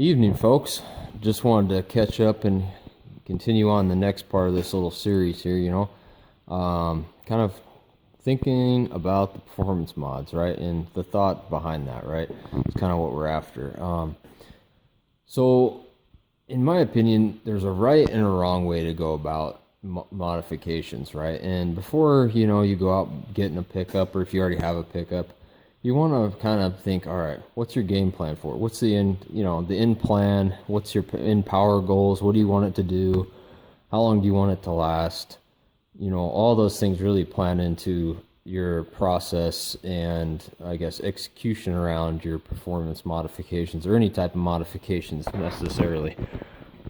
Evening, folks. Just wanted to catch up and continue on the next part of this little series here, kind of thinking about the performance mods, right? And the thought behind that, right? It's kind of what we're after. So, in my opinion, there's a right and a wrong way to go about modifications, right? And before, you go out getting a pickup, or if you already have a pickup, you want to kind of think, all right, what's your game plan for it? What's the end plan? What's your end power goals? What do you want it to do? How long do you want it to last? All those things really plan into your process and, I guess, execution around your performance modifications or any type of modifications necessarily.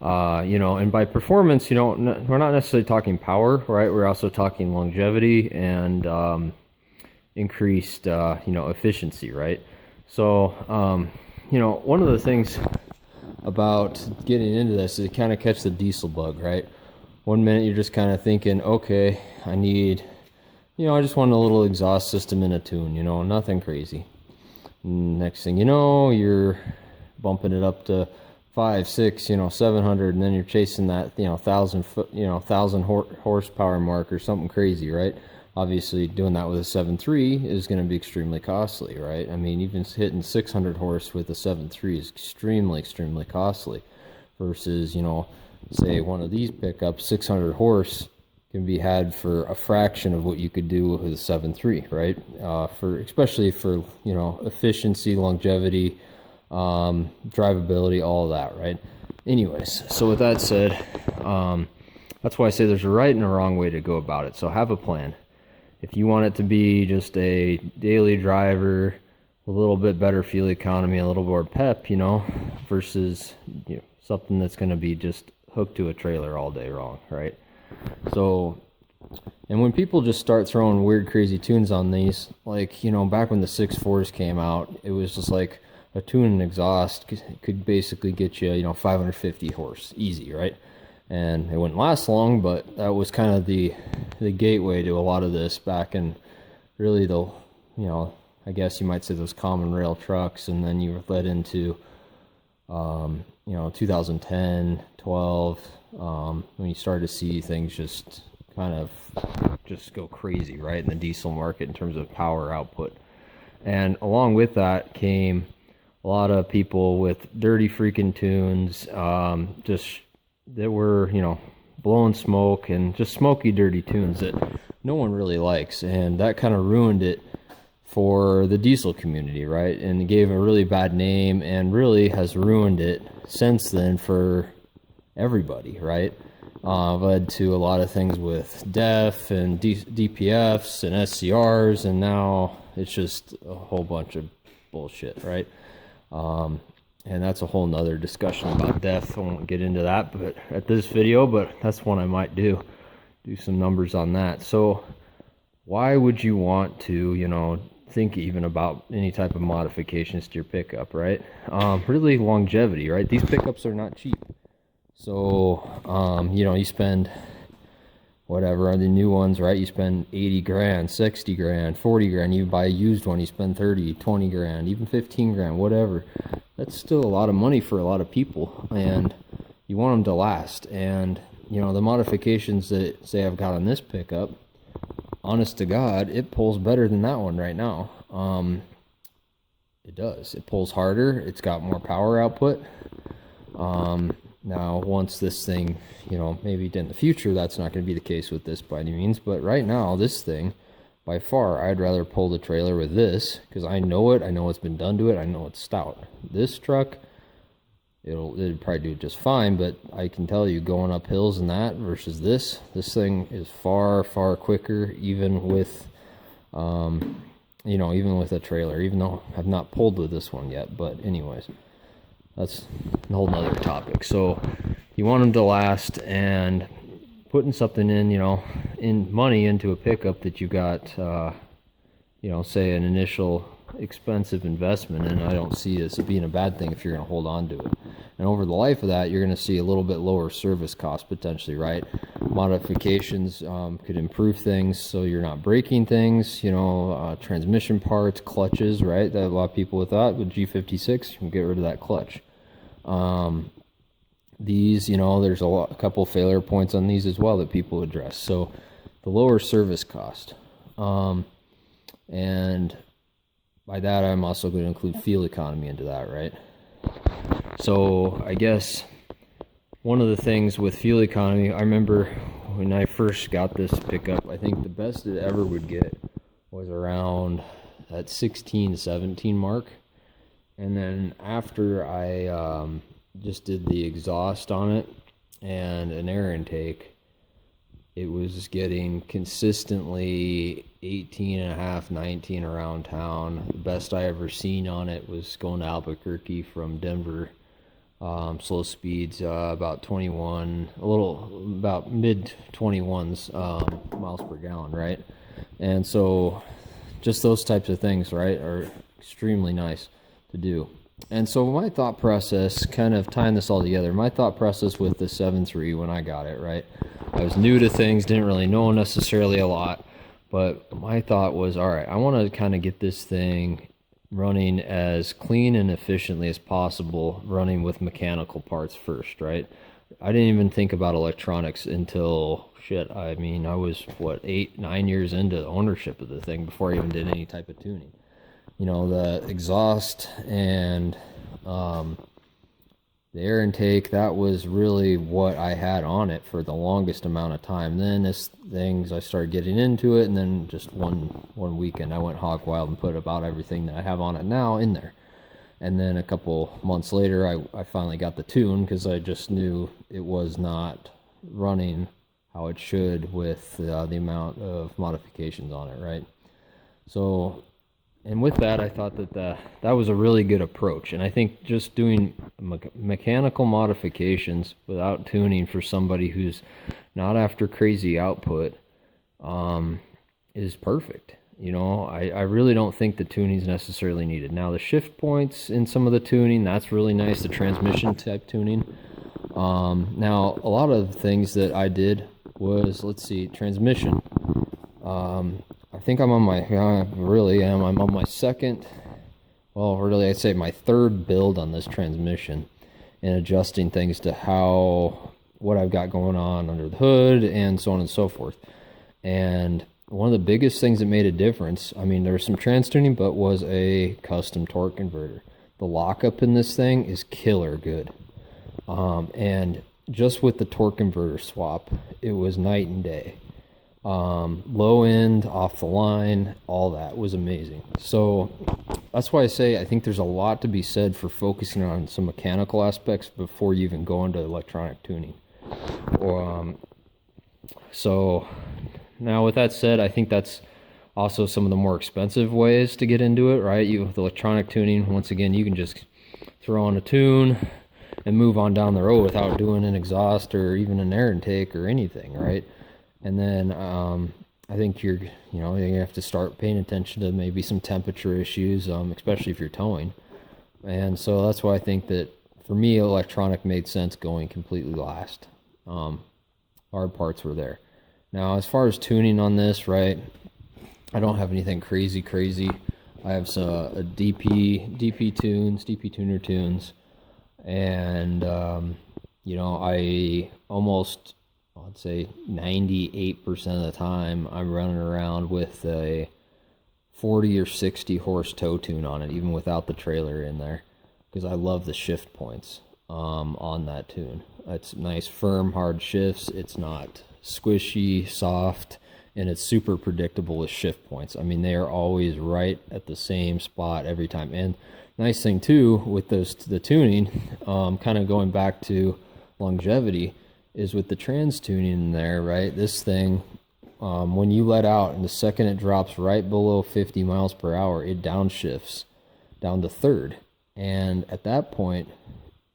And by performance, we're not necessarily talking power, right? We're also talking longevity and increased efficiency, right? So one of the things about getting into this is to kind of catch the diesel bug, right? One minute you're just kind of thinking, okay, I just want a little exhaust system in a tune, nothing crazy. Next thing you know, you're bumping it up to 5, 6, 700, and then you're chasing that 1,000 horsepower mark or something crazy, right? Obviously, doing that with a 7.3 is going to be extremely costly, right? I mean, even hitting 600 horse with a 7.3 is extremely costly versus, say one of these pickups, 600 horse can be had for a fraction of what you could do with a 7.3, right? Especially for, efficiency, longevity, drivability, all of that, right? Anyways, so with that said, that's why I say there's a right and a wrong way to go about it. So have a plan. If you want it to be just a daily driver, a little bit better fuel economy, a little more pep, versus something that's going to be just hooked to a trailer all day long, right? So, and when people just start throwing weird, crazy tunes on these, like, back when the 6.4s came out, it was just like a tune and exhaust could basically get you, 550 horse, easy, right? And it wouldn't last long, but that was kind of the gateway to a lot of this back in really I guess you might say those common rail trucks, and then you were led into 2010, 12, when you started to see things just kind of just go crazy, right, in the diesel market in terms of power output. And along with that came a lot of people with dirty freaking tunes, that were, blowing smoke and just smoky, dirty tunes that no one really likes. And that kind of ruined it for the diesel community, right? And it gave a really bad name and really has ruined it since then for everybody, right? Led to a lot of things with DEF and DPFs and SCRs, and now it's just a whole bunch of bullshit, right? And that's a whole nother discussion about death. I won't get into that but at this video, but that's one I might do some numbers on that. So why would you want to, think even about any type of modifications to your pickup, right? Really longevity, right? These pickups are not cheap. So, you spend whatever on the new ones, right? You spend 80 grand, 60 grand, 40 grand. You buy a used one, you spend 30, 20 grand, even 15 grand, whatever. That's still a lot of money for a lot of people, and you want them to last. And, the modifications that, say, I've got on this pickup, honest to God, it pulls better than that one right now. It does. It pulls harder. It's got more power output. Now, once this thing, maybe in the future, that's not going to be the case with this by any means. But right now, this thing, by far, I'd rather pull the trailer with this because I know it. I know what's been done to it. I know it's stout. This truck, it'll probably do just fine. But I can tell you, going up hills and that versus this thing is far, far quicker, even with, even with a trailer. Even though I've not pulled with this one yet. But anyways. That's a whole nother topic. So you want them to last, and putting something in, in money into a pickup that you got, say an initial expensive investment, and I don't see this being a bad thing if you're going to hold on to it. And over the life of that, you're going to see a little bit lower service cost potentially, right? Modifications could improve things so you're not breaking things, transmission parts, clutches, right? That a lot of people with that, with G56, you can get rid of that clutch. These, there's a couple failure points on these as well that people address. So the lower service cost. And by that, I'm also going to include fuel economy into that, right? So I guess one of the things with fuel economy, I remember when I first got this pickup, I think the best it ever would get was around that 16, 17 mark. And then after I just did the exhaust on it and an air intake, it was getting consistently 18 and a half, 19 around town. The best I ever seen on it was going to Albuquerque from Denver. Slow speeds, about 21, about mid 21s miles per gallon, right? And so just those types of things, right, are extremely nice to do. And so my thought process, kind of tying this all together, my thought process with the 7.3 when I got it, right, I was new to things, didn't really know necessarily a lot, but my thought was, all right, I want to kind of get this thing running as clean and efficiently as possible, running with mechanical parts first, right? I didn't even think about electronics until, I was, 8-9 years into ownership of the thing before I even did any type of tuning. The exhaust and the air intake, that was really what I had on it for the longest amount of time. Then as I started getting into it, and then just one weekend I went hog wild and put about everything that I have on it now in there. And then a couple months later, I finally got the tune, because I just knew it was not running how it should with the amount of modifications on it, right? So, and with that, I thought that was a really good approach. And I think just doing mechanical modifications without tuning for somebody who's not after crazy output is perfect. I really don't think the tuning is necessarily needed. Now, the shift points in some of the tuning, that's really nice, the transmission type tuning. Now, a lot of things that I did was, transmission. I think I'm on I'm on my second, I'd say my third build on this transmission, and adjusting things to what I've got going on under the hood and so on and so forth. And one of the biggest things that made a difference, there was some trans tuning, but was a custom torque converter. The lockup in this thing is killer good. And just with the torque converter swap, it was night and day. Low end, off the line, all that was amazing. So that's why I say I think there's a lot to be said for focusing on some mechanical aspects before you even go into electronic tuning. So now with that said, I think that's also some of the more expensive ways to get into it, right? With electronic tuning, once again, you can just throw on a tune and move on down the road without doing an exhaust or even an air intake or anything, right? And then I think you have to start paying attention to maybe some temperature issues, especially if you're towing. And so that's why I think that for me, electronic made sense going completely last. Hard parts were there. Now, as far as tuning on this, right, I don't have anything crazy. I have a DP tuner tunes, and I almost, I'd say 98% of the time I'm running around with a 40 or 60 horse tow tune on it, even without the trailer in there, because I love the shift points on that tune. It's nice, firm, hard shifts. It's not squishy, soft, and it's super predictable with shift points. They are always right at the same spot every time. And nice thing too with the tuning, kind of going back to longevity, is with the trans tuning in there, right? This thing, when you let out, and the second it drops right below 50 miles per hour, it downshifts down to third. And at that point,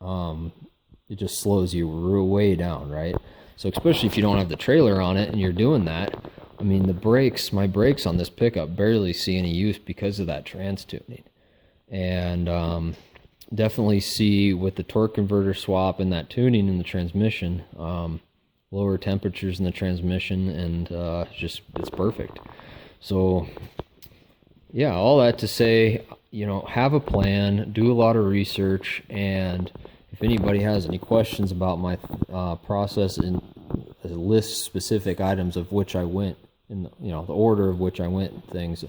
it just slows you way down, right? So especially if you don't have the trailer on it and you're doing that, my brakes on this pickup barely see any use because of that trans tuning. And definitely see with the torque converter swap and that tuning in the transmission, lower temperatures in the transmission, and it's perfect. So yeah, all that to say, have a plan, do a lot of research, and if anybody has any questions about my process and list specific items of which I went in, the order of which I went and things,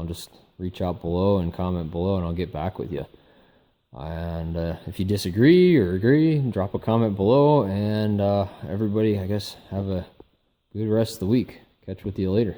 just reach out below and comment below, and I'll get back with you. And if you disagree or agree, drop a comment below. And everybody, I guess, have a good rest of the week. Catch with you later.